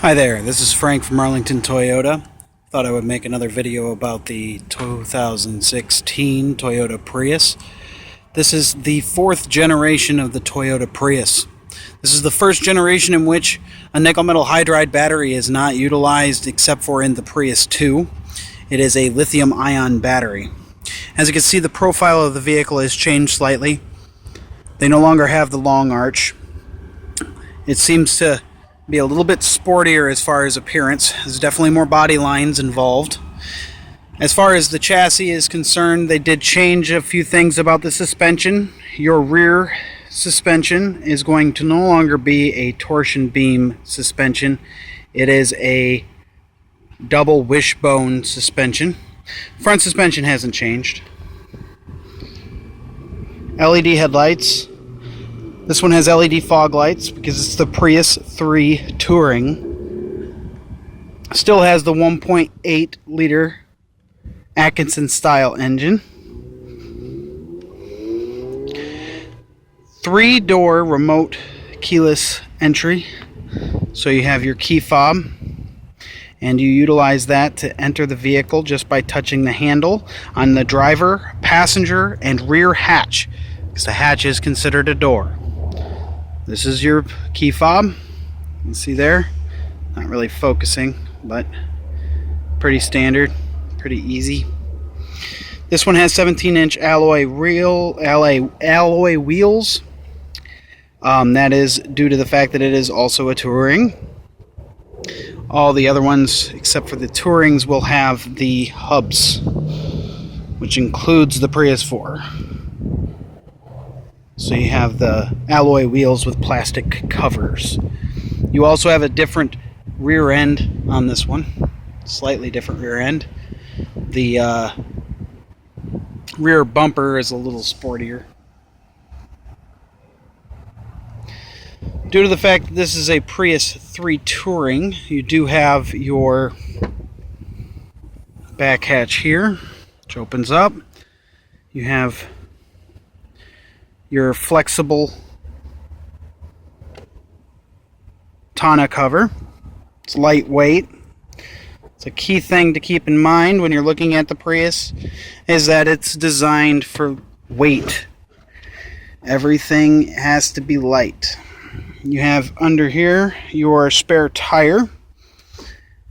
Hi there, this is Frank from Arlington Toyota. Thought I would make another video about the 2016 Toyota Prius. This is the fourth generation of the Toyota Prius. This is the first generation in which a nickel metal hydride battery is not utilized except for in the Prius 2. It is a lithium ion battery. As you can see, the profile of the vehicle has changed slightly. They no longer have the long arch. It seems to be a little bit sportier as far as appearance. There's definitely more body lines involved. As far as the chassis is concerned, they did change a few things about the suspension. Your rear suspension is going to no longer be a torsion beam suspension. It is a double wishbone suspension. Front suspension hasn't changed. LED headlights. This one has LED fog lights because it's the Prius 3 Touring. Still has the 1.8 liter Atkinson style engine. 3-door remote keyless entry. So you have your key fob and you utilize that to enter the vehicle just by touching the handle on the driver, passenger, and rear hatch, because the hatch is considered a door. This is your key fob. You can see there, not really focusing, but pretty standard, pretty easy. This one has 17-inch alloy wheels. That is due to the fact that it is also a Touring. All the other ones, except for the Tourings, will have the hubs, which includes the Prius 4. So you have the alloy wheels with plastic covers. You also have a different rear end on this one. Slightly different rear end. The rear bumper is a little sportier. Due to the fact that this is a Prius 3 Touring, you do have your back hatch here, which opens up. You have your flexible tonneau cover. It's lightweight. It's a key thing to keep in mind when you're looking at the Prius, is that it's designed for weight. Everything has to be light. You have under here your spare tire.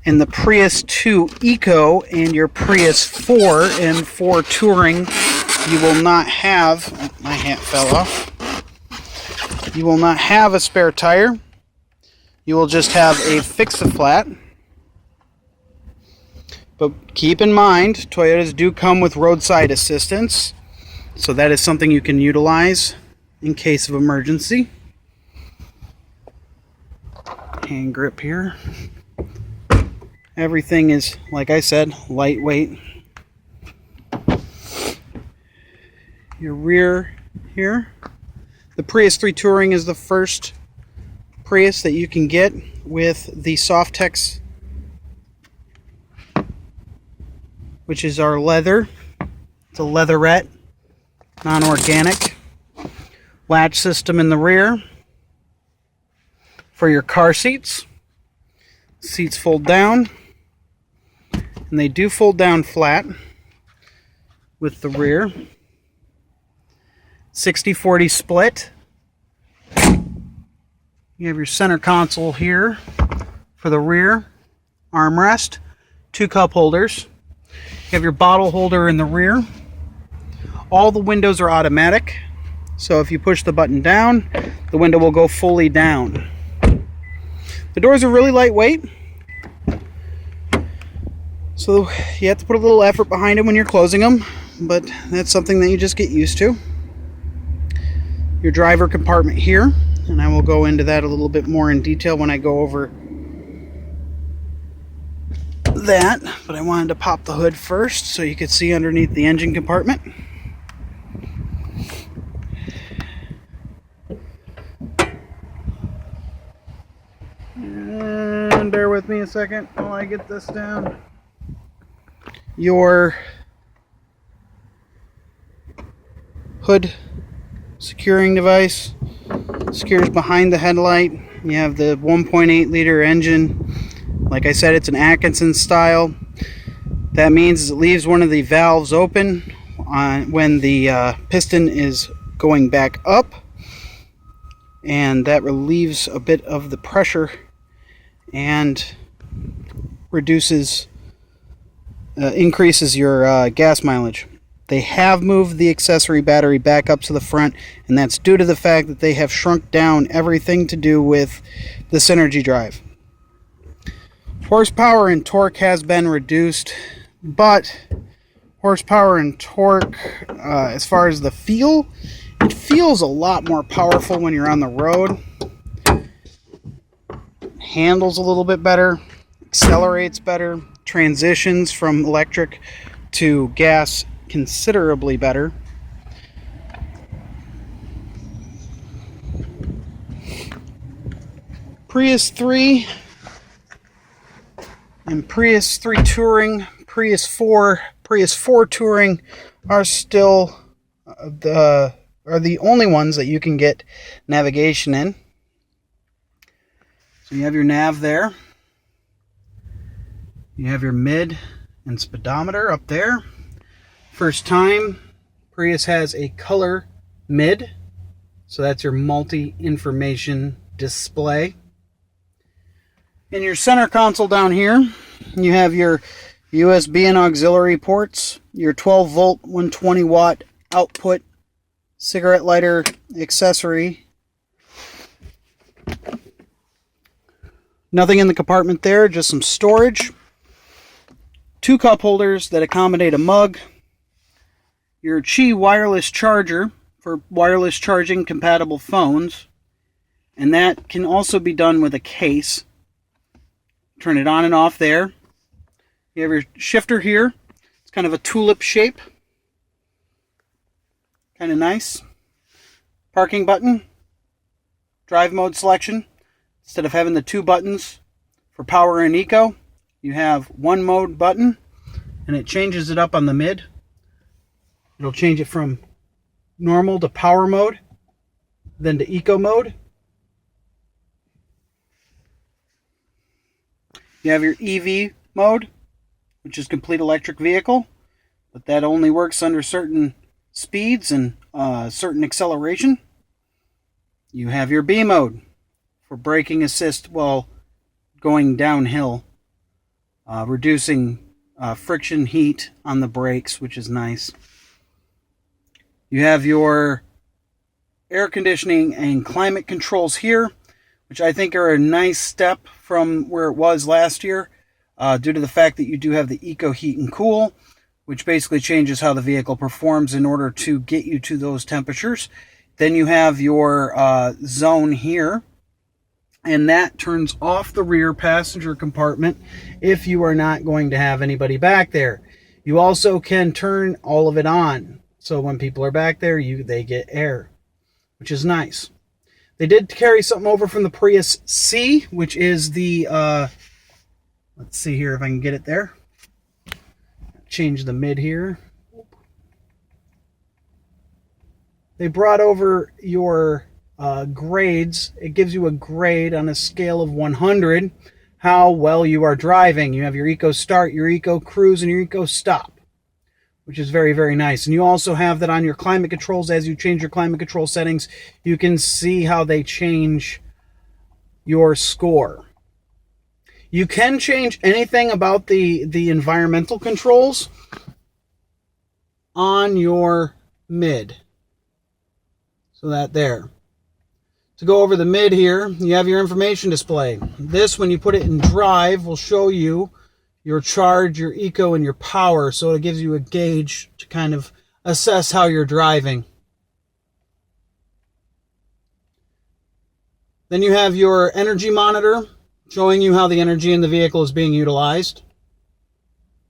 In the Prius 2 Eco and your Prius 4 and 4 Touring, you will not have, my hat fell off, you will not have a spare tire. You will just have a fix-a-flat. But keep in mind, Toyotas do come with roadside assistance, so that is something you can utilize in case of emergency. Hand grip here. Everything is, like I said, lightweight. Your rear here. The Prius 3 Touring is the first Prius that you can get with the Softex, which is our leather. It's a leatherette, non-organic. Latch system in the rear for your car seats. Seats fold down, and they do fold down flat with the rear. 60-40 split. You have your center console here for the rear armrest, 2 cup holders. You have your bottle holder in the rear. All the windows are automatic, so if you push the button down, the window will go fully down. The doors are really lightweight, so you have to put a little effort behind them when you're closing them, but that's something that you just get used to. Your driver compartment here, and I will go into that a little bit more in detail when I go over that, but I wanted to pop the hood first so you could see underneath the engine compartment. And bear with me a second while I get this down. Your hood securing device secures behind the headlight. You have the 1.8 liter engine Like I said, it's an Atkinson style. That means it leaves one of the valves open when the piston is going back up, and that relieves a bit of the pressure and increases your gas mileage. They have moved the accessory battery back up to the front, and that's due to the fact that they have shrunk down everything to do with the Synergy drive. Horsepower and torque has been reduced, but horsepower and torque, as far as the feel, it feels a lot more powerful when you're on the road. Handles a little bit better, accelerates better, transitions from electric to gas considerably better. Prius 3 and Prius 3 Touring, Prius 4 Touring are still the only ones that you can get navigation in. So you have your nav there. You have your mid and speedometer up there. First time, Prius has a color mid, so that's your multi-information display. In your center console down here, you have your USB and auxiliary ports, your 12 volt 120 watt output cigarette lighter accessory. Nothing in the compartment there, just some storage. 2 cup holders that accommodate a mug. Your Qi wireless charger for wireless charging compatible phones. And that can also be done with a case. Turn it on and off there. You have your shifter here. It's kind of a tulip shape. Kind of nice. Parking button. Drive mode selection. Instead of having the 2 buttons for power and eco, you have 1 mode button, and it changes it up on the mid. It'll change it from normal to power mode, then to eco mode. You have your EV mode, which is complete electric vehicle, but that only works under certain speeds and certain acceleration. You have your B mode for braking assist while going downhill, reducing friction heat on the brakes, which is nice. You have your air conditioning and climate controls here, which I think are a nice step from where it was last year, due to the fact that you do have the Eco Heat and Cool, which basically changes how the vehicle performs in order to get you to those temperatures. Then you have your zone here, and that turns off the rear passenger compartment if you are not going to have anybody back there. You also can turn all of it on, so when people are back there, they get air, which is nice. They did carry something over from the Prius C, which is the, let's see here if I can get it there. Change the mid here. They brought over your grades. It gives you a grade on a scale of 100, how well you are driving. You have your Eco Start, your Eco Cruise, and your Eco Stop, which is very, very nice. And you also have that on your climate controls. As you change your climate control settings, you can see how they change your score. You can change anything about the environmental controls on your mid. So that there. To go over the mid here, you have your information display. This, when you put it in drive, will show you your charge, your eco, and your power. So it gives you a gauge to kind of assess how you're driving. Then you have your energy monitor, showing you how the energy in the vehicle is being utilized.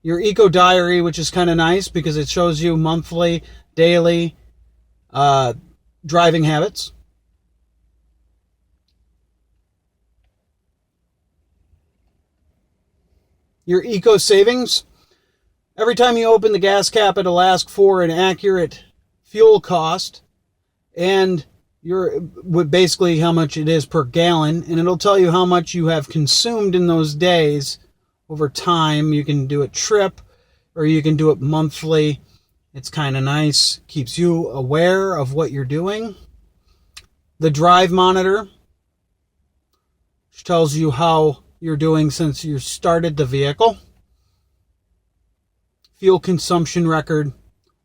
Your eco diary, which is kind of nice because it shows you monthly, daily driving habits. Your eco savings. Every time you open the gas cap, it'll ask for an accurate fuel cost and basically how much it is per gallon, and it'll tell you how much you have consumed in those days over time. You can do it trip, or you can do it monthly. It's kind of nice. Keeps you aware of what you're doing. The drive monitor, which tells you how you're doing since you started the vehicle. Fuel consumption record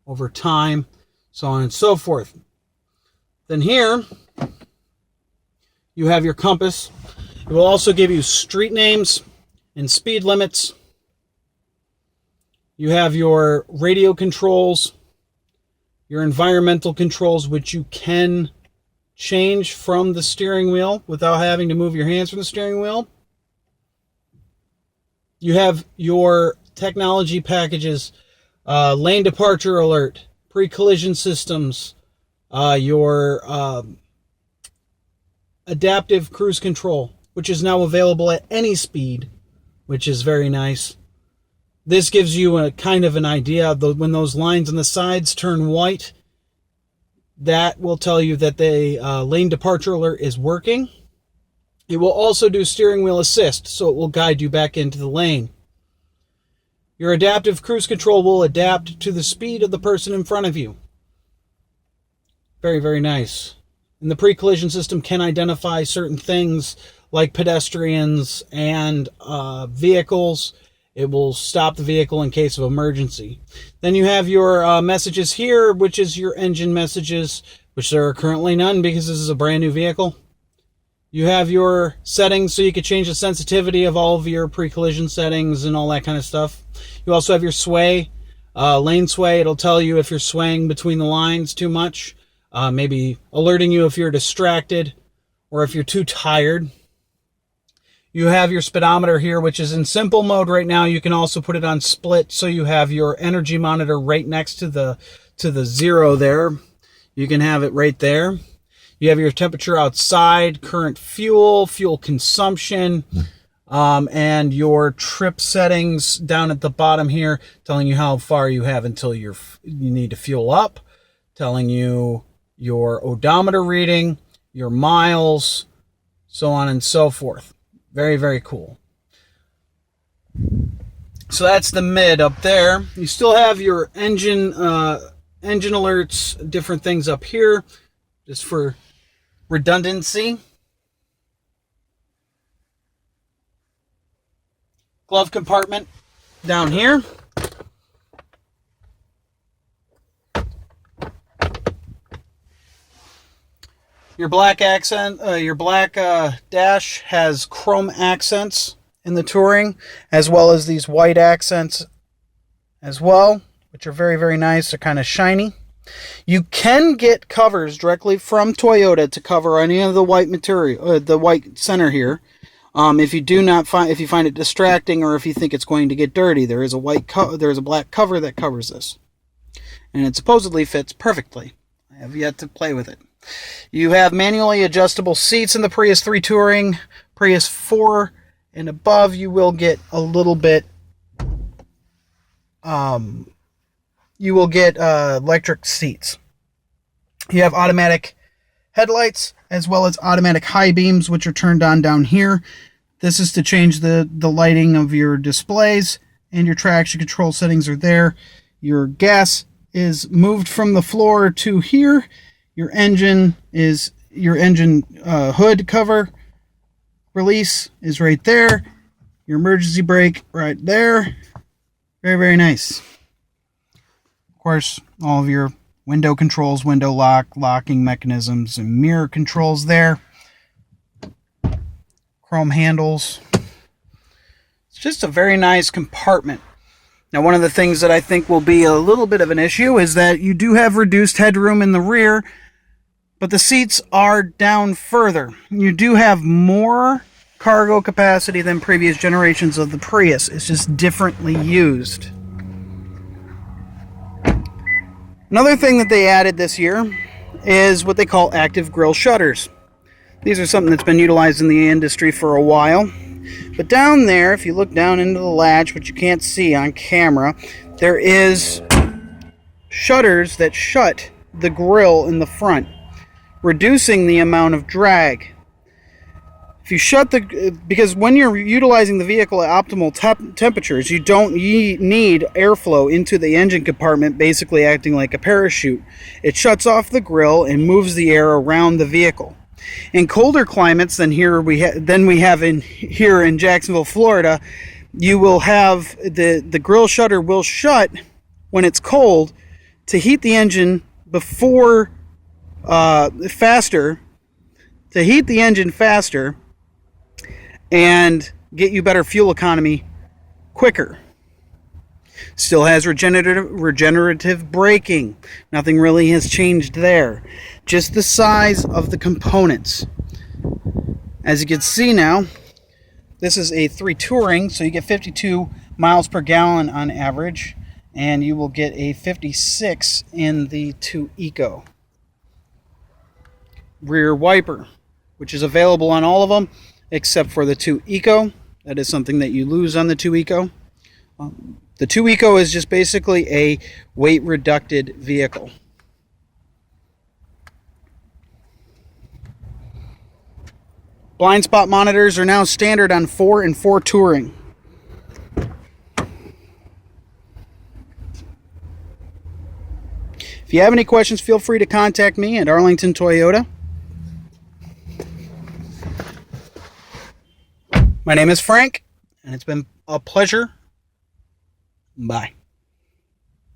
over time, so on and so forth. Then here, you have your compass. It will also give you street names and speed limits. You have your radio controls, your environmental controls, which you can change from the steering wheel without having to move your hands from the steering wheel. You have your technology packages, lane departure alert, pre-collision systems, your adaptive cruise control, which is now available at any speed, which is very nice. This gives you a kind of an idea of when those lines on the sides turn white. That will tell you that the lane departure alert is working. It will also do steering wheel assist, so it will guide you back into the lane. Your adaptive cruise control will adapt to the speed of the person in front of you. Very, very nice. And the pre-collision system can identify certain things like pedestrians and vehicles. It will stop the vehicle in case of emergency. Then you have your messages here, which is your engine messages, which there are currently none because this is a brand new vehicle. You have your settings, so you can change the sensitivity of all of your pre-collision settings and all that kind of stuff. You also have your sway, lane sway. It'll tell you if you're swaying between the lines too much, maybe alerting you if you're distracted or if you're too tired. You have your speedometer here, which is in simple mode right now. You can also put it on split, so you have your energy monitor right next to the zero there. You can have it right there. You have your temperature outside, current fuel consumption, and your trip settings down at the bottom here, telling you how far you have until you need to fuel up, telling you your odometer reading, your miles, so on and so forth. Very, very cool. So that's the mid up there. You still have your engine alerts, different things up here, just for redundancy. Glove compartment down here. Your black dash has chrome accents in the Touring, as well as these white accents as well, which are very, very nice. They're kind of shiny. You can get covers directly from Toyota to cover any of the white material, the white center here. If you find it distracting, or if you think it's going to get dirty, there is a black cover that covers this, and it supposedly fits perfectly. I have yet to play with it. You have manually adjustable seats in the Prius 3 Touring. Prius 4 and above, you will get a little bit. You will get electric seats. You have automatic headlights as well as automatic high beams, which are turned on down here. This is to change the lighting of your displays, and your traction control settings are there. Your gas is moved from the floor to here. Your engine hood cover release is right there. Your emergency brake right there. Very, very nice. Of course, all of your window controls, window locking mechanisms, and mirror controls there. Chrome handles. It's just a very nice compartment. Now, one of the things that I think will be a little bit of an issue is that you do have reduced headroom in the rear, but the seats are down further. You do have more cargo capacity than previous generations of the Prius. It's just differently used. Another thing that they added this year is what they call active grille shutters. These are something that's been utilized in the industry for a while. But down there, if you look down into the latch, which you can't see on camera, there is shutters that shut the grille in the front. reducing the amount of drag. If you shut because when you're utilizing the vehicle at optimal temperatures, you don't need airflow into the engine compartment, basically acting like a parachute. It shuts off the grill and moves the air around the vehicle. In colder climates than we have here in Jacksonville, Florida, you will have the grill shutter will shut when it's cold to heat the engine faster and get you better fuel economy quicker. Still has regenerative braking. Nothing really has changed there. Just the size of the components. As you can see now, this is a 3 Touring, so you get 52 miles per gallon on average, and you will get a 56 in the 2 Eco. Rear wiper, which is available on all of them except for the 2 Eco. That is something that you lose on the 2 Eco. The 2 Eco is just basically a weight reduced vehicle. Blind spot monitors are now standard on 4 and 4 Touring. If you have any questions, feel free to contact me at Arlington Toyota. My name is Frank, and it's been a pleasure. Bye.